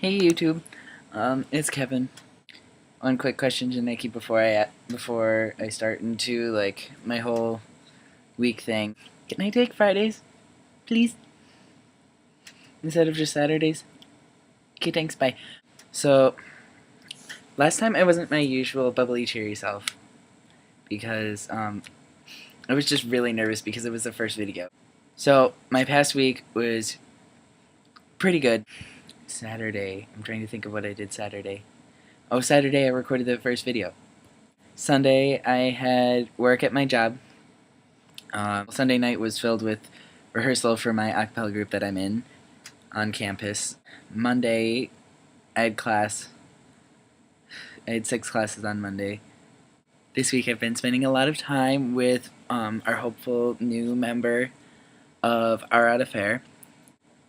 Hey YouTube, it's Kevin. One quick question to Nikki before I start into like my whole week thing. Can I take Fridays, please, instead of just Saturdays? Okay, thanks. Bye. So last time I wasn't my usual bubbly cheery self because I was just really nervous because it was the first video. So my past week was pretty good. Saturday. I'm trying to think of what I did Saturday. Oh, Saturday I recorded the first video. Sunday, I had work at my job. Sunday night was filled with rehearsal for my a cappella group that I'm in on campus. Monday, I had class. I had 6 classes on Monday. This week, I've been spending a lot of time with our hopeful new member of Our Out Affair.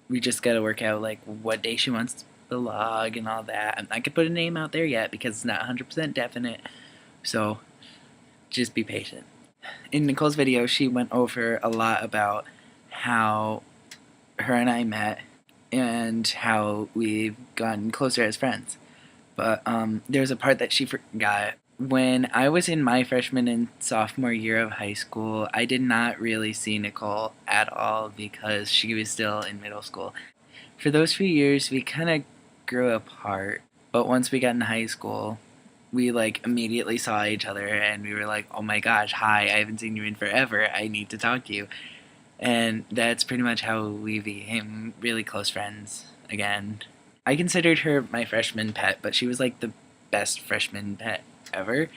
We just gotta work out like what day she wants the log and all that. I'm not gonna put a name out there yet because it's not 100% definite. So just be patient. In Nicole's video, she went over a lot about how her and I met and how we've gotten closer as friends. But there's a part that she forgot. When I was in my freshman and sophomore year of high school, I did not really see Nicole at all because she was still in middle school. For those few years, we kind of grew apart. But once we got in high school, we like immediately saw each other and we were like, oh my gosh, hi, I haven't seen you in forever. I need to talk to you. And that's pretty much how we became really close friends again. I considered her my freshman pet, but she was like the best freshman pet ever.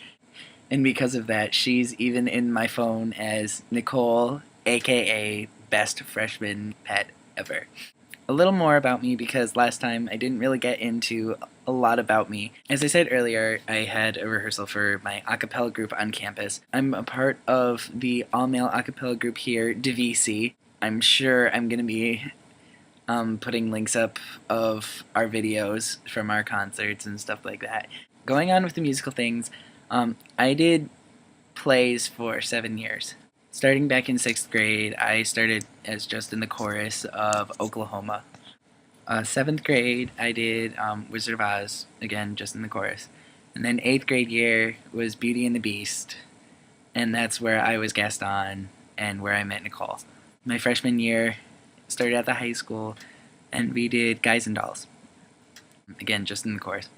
And because of that, she's even in my phone as Nicole, aka best freshman pet ever. A little more about me because last time I didn't really get into a lot about me. As I said earlier, I had a rehearsal for my a cappella group on campus. I'm a part of the all-male a cappella group here, DVC. I'm sure I'm going to be putting links up of our videos from our concerts and stuff like that. Going on with the musical things, I did plays for 7 years. Starting back in 6th grade, I started as just in the chorus of Oklahoma. 7th grade, I did Wizard of Oz, again, just in the chorus. And then 8th grade year was Beauty and the Beast, and that's where I was Gaston and where I met Nicole. My freshman year, started at the high school, and we did Guys and Dolls, again, just in the chorus.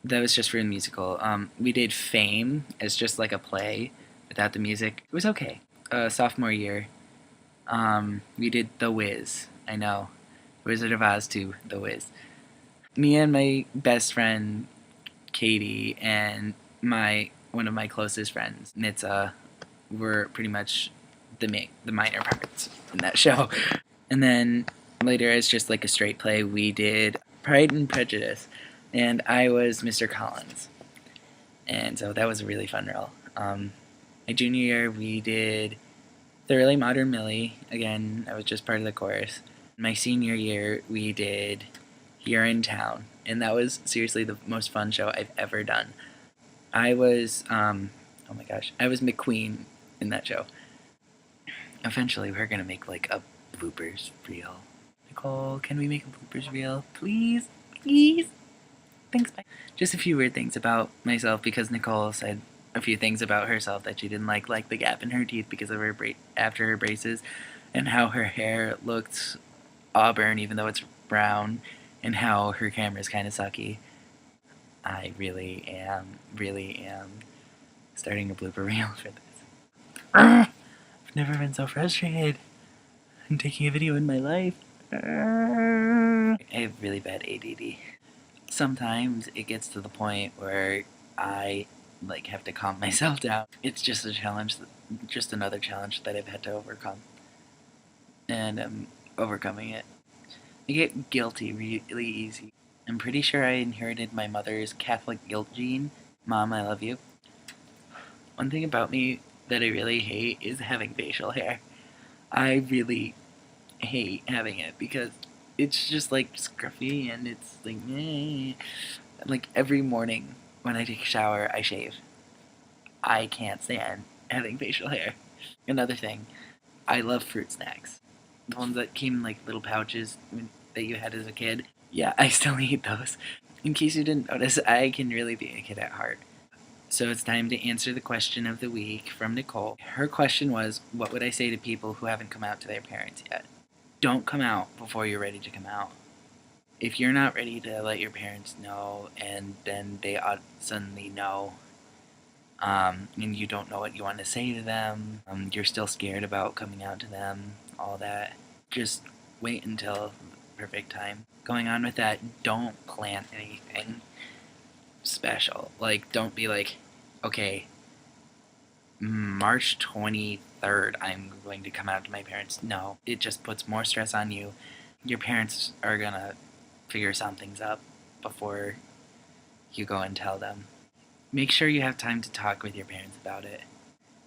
That was just for the musical. We did Fame as just like a play without the music. It was okay. Sophomore year, we did The Wiz. I know. Wizard of Oz 2, The Wiz. Me and my best friend, Katie, and one of my closest friends, Nitsa, were pretty much the minor parts in that show. And then later, as just like a straight play, we did Pride and Prejudice, and I was Mr. Collins. And so that was a really fun role. My junior year, we did Thoroughly Modern Millie. Again, I was just part of the chorus. My senior year, we did Here in Town, and that was seriously the most fun show I've ever done. I was, oh my gosh, I was McQueen in that show. Eventually, we're gonna make like a bloopers reel. Nicole, can we make a bloopers reel? Please? Please? Thanks, bye. Just a few weird things about myself because Nicole said a few things about herself that she didn't like the gap in her teeth because of her after her braces, and how her hair looked auburn even though it's brown, and how her camera's kind of sucky. I really am starting a blooper reel for this. I've never been so frustrated. I'm taking a video in my life. I have really bad ADD. Sometimes it gets to the point where I like have to calm myself down. It's just a challenge, just another challenge that I've had to overcome, and I'm overcoming it. I get guilty really easy. I'm pretty sure I inherited my mother's Catholic guilt gene. Mom, I love you. One thing about me that I really hate is having facial hair. I really hate having it because it's just like scruffy and it's like meh. Like every morning when I take a shower, I shave. I can't stand having facial hair. Another thing, I love fruit snacks. The ones that came in like little pouches that you had as a kid. Yeah, I still eat those. In case you didn't notice, I can really be a kid at heart. So it's time to answer the question of the week from Nicole. Her question was, what would I say to people who haven't come out to their parents yet? Don't come out before you're ready to come out. If you're not ready to let your parents know and then they suddenly know, and you don't know what you want to say to them, you're still scared about coming out to them, all that, just wait until the perfect time. Going on with that, don't plan anything special. Like, don't be like, okay, March 23rd, I'm going to come out to my parents. No, it just puts more stress on you. Your parents are gonna figure some things up before you go and tell them. Make sure you have time to talk with your parents about it,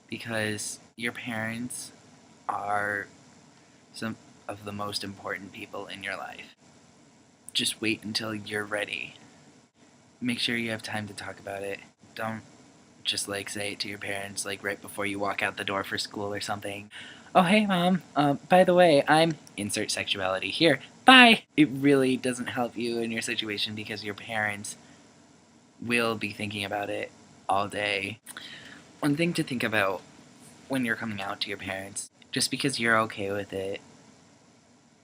because your parents are some of the most important people in your life. Just wait until you're ready. Make sure you have time to talk about it. Don't just like say it to your parents like right before you walk out the door for school or something. Oh, hey, mom. By the way, I'm insert sexuality here. Bye. It really doesn't help you in your situation because your parents will be thinking about it all day. One thing to think about when you're coming out to your parents, just because you're okay with it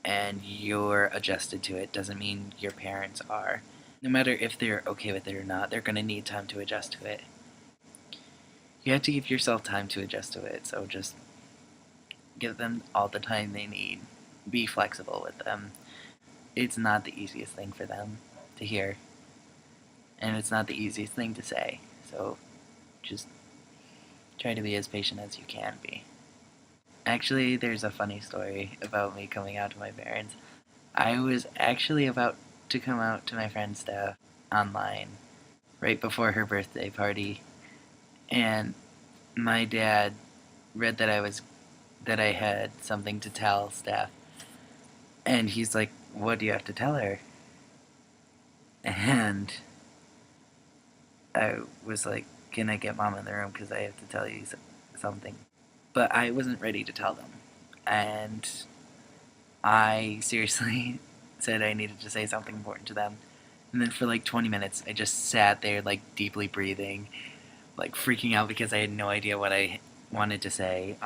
and you're adjusted to it doesn't mean your parents are. No matter if they're okay with it or not, they're going to need time to adjust to it. You have to give yourself time to adjust to it, so just give them all the time they need. Be flexible with them. It's not the easiest thing for them to hear, and it's not the easiest thing to say, so just try to be as patient as you can be. Actually, there's a funny story about me coming out to my parents. I was actually about to come out to my friend Steph online right before her birthday party, and my dad read that I had something to tell Steph, and he's like, "What do you have to tell her?" And I was like, "Can I get mom in the room because I have to tell you something?" But I wasn't ready to tell them, and I seriously said I needed to say something important to them. And then for like 20 minutes, I just sat there, like deeply breathing, like freaking out because I had no idea what I wanted to say.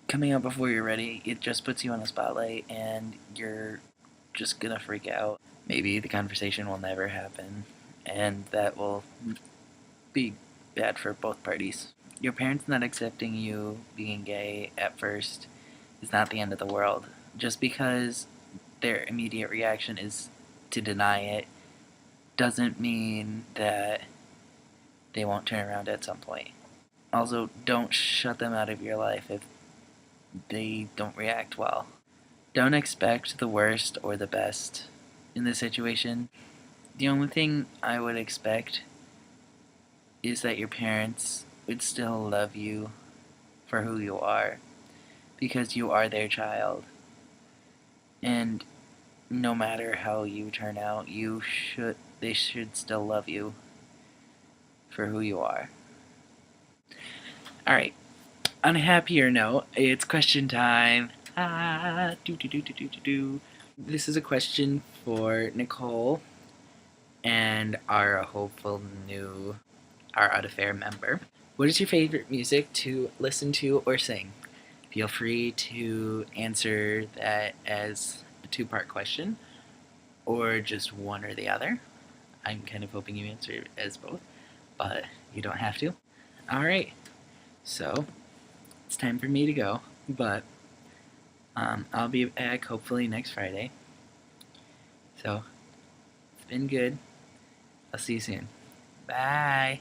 Coming out before you're ready, it just puts you on a spotlight and you're just gonna freak out. Maybe the conversation will never happen, and that will be bad for both parties. Your parents not accepting you being gay at first is not the end of the world. Just because their immediate reaction is to deny it doesn't mean that they won't turn around at some point. Also, don't shut them out of your life if they don't react well. Don't expect the worst or the best in this situation. The only thing I would expect is that your parents would still love you for who you are because you are their child. And no matter how you turn out, they should still love you for who you are. All right. On a happier note, it's question time. Do. This is a question for Nicole and our hopeful new our Out of Fair member. What is your favorite music to listen to or sing? Feel free to answer that as a two-part question or just one or the other. I'm kind of hoping you answer as both, but you don't have to. All right, so it's time for me to go, but I'll be back hopefully next Friday. So it's been good. I'll see you soon. Bye.